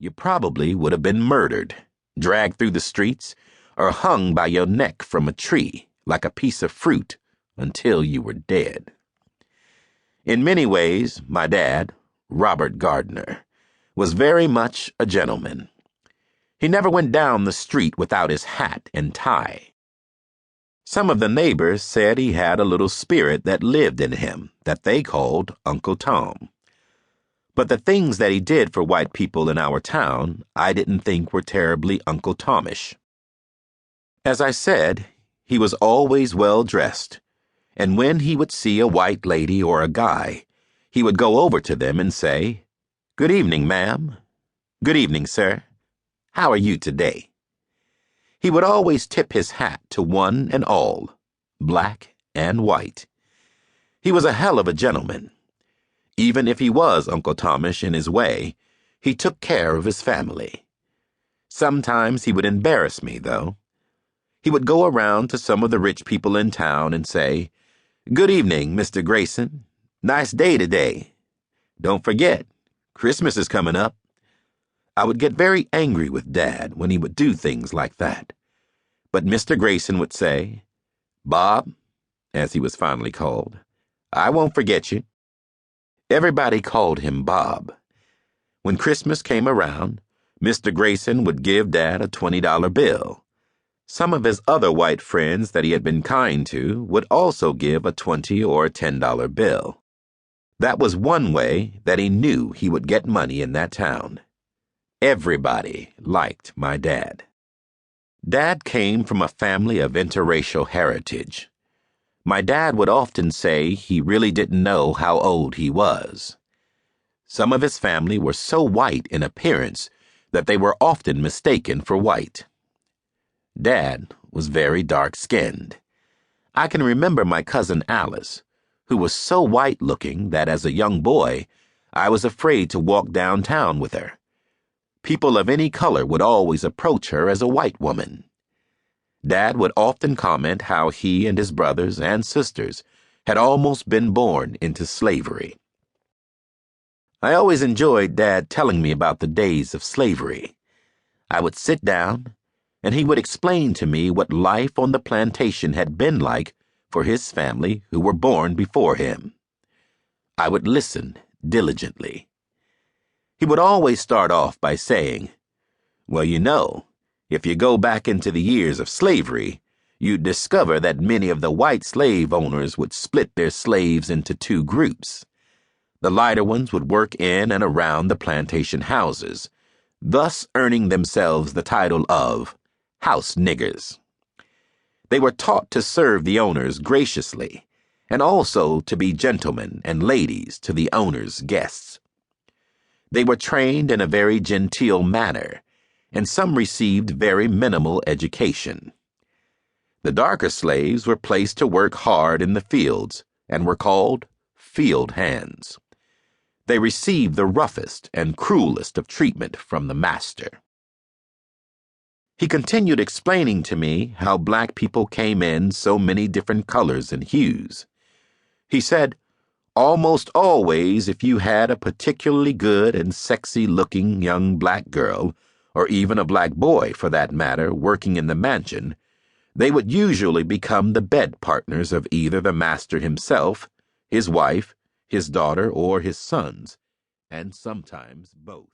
you probably would have been murdered, dragged through the streets, or hung by your neck from a tree like a piece of fruit until you were dead. In many ways, my dad, Robert Gardner, was very much a gentleman. He never went down the street without his hat and tie. Some of the neighbors said he had a little spirit that lived in him that they called Uncle Tom. But the things that he did for white people in our town I didn't think were terribly Uncle Tomish. As I said, he was always well dressed, and when he would see a white lady or a guy, he would go over to them and say, "Good evening, ma'am. Good evening, sir. How are you today?" He would always tip his hat to one and all, black and white. He was a hell of a gentleman. Even if he was Uncle Tomish in his way, he took care of his family. Sometimes he would embarrass me, though. He would go around to some of the rich people in town and say, "Good evening, Mr. Grayson. Nice day today. Don't forget, Christmas is coming up." I would get very angry with Dad when he would do things like that. But Mr. Grayson would say, "Bob," as he was fondly called, "I won't forget you." Everybody called him Bob. When Christmas came around, Mr. Grayson would give Dad a $20 bill. Some of his other white friends that he had been kind to would also give a $20 or a $10 bill. That was one way that he knew he would get money in that town. Everybody liked my dad. Dad came from a family of interracial heritage. My dad would often say he really didn't know how old he was. Some of his family were so white in appearance that they were often mistaken for white. Dad was very dark-skinned. I can remember my cousin Alice, who was so white-looking that as a young boy, I was afraid to walk downtown with her. People of any color would always approach her as a white woman. Dad would often comment how he and his brothers and sisters had almost been born into slavery. I always enjoyed Dad telling me about the days of slavery. I would sit down, and he would explain to me what life on the plantation had been like for his family who were born before him. I would listen diligently. He would always start off by saying, "Well, you know, if you go back into the years of slavery, you'd discover that many of the white slave owners would split their slaves into two groups. The lighter ones would work in and around the plantation houses, thus earning themselves the title of house niggers. They were taught to serve the owners graciously, and also to be gentlemen and ladies to the owners' guests. They were trained in a very genteel manner, and some received very minimal education. The darker slaves were placed to work hard in the fields and were called field hands. They received the roughest and cruelest of treatment from the master." He continued explaining to me how black people came in so many different colors and hues. He said, almost always if you had a particularly good and sexy-looking young black girl, or even a black boy for that matter, working in the mansion, they would usually become the bed partners of either the master himself, his wife, his daughter, or his sons, and sometimes both.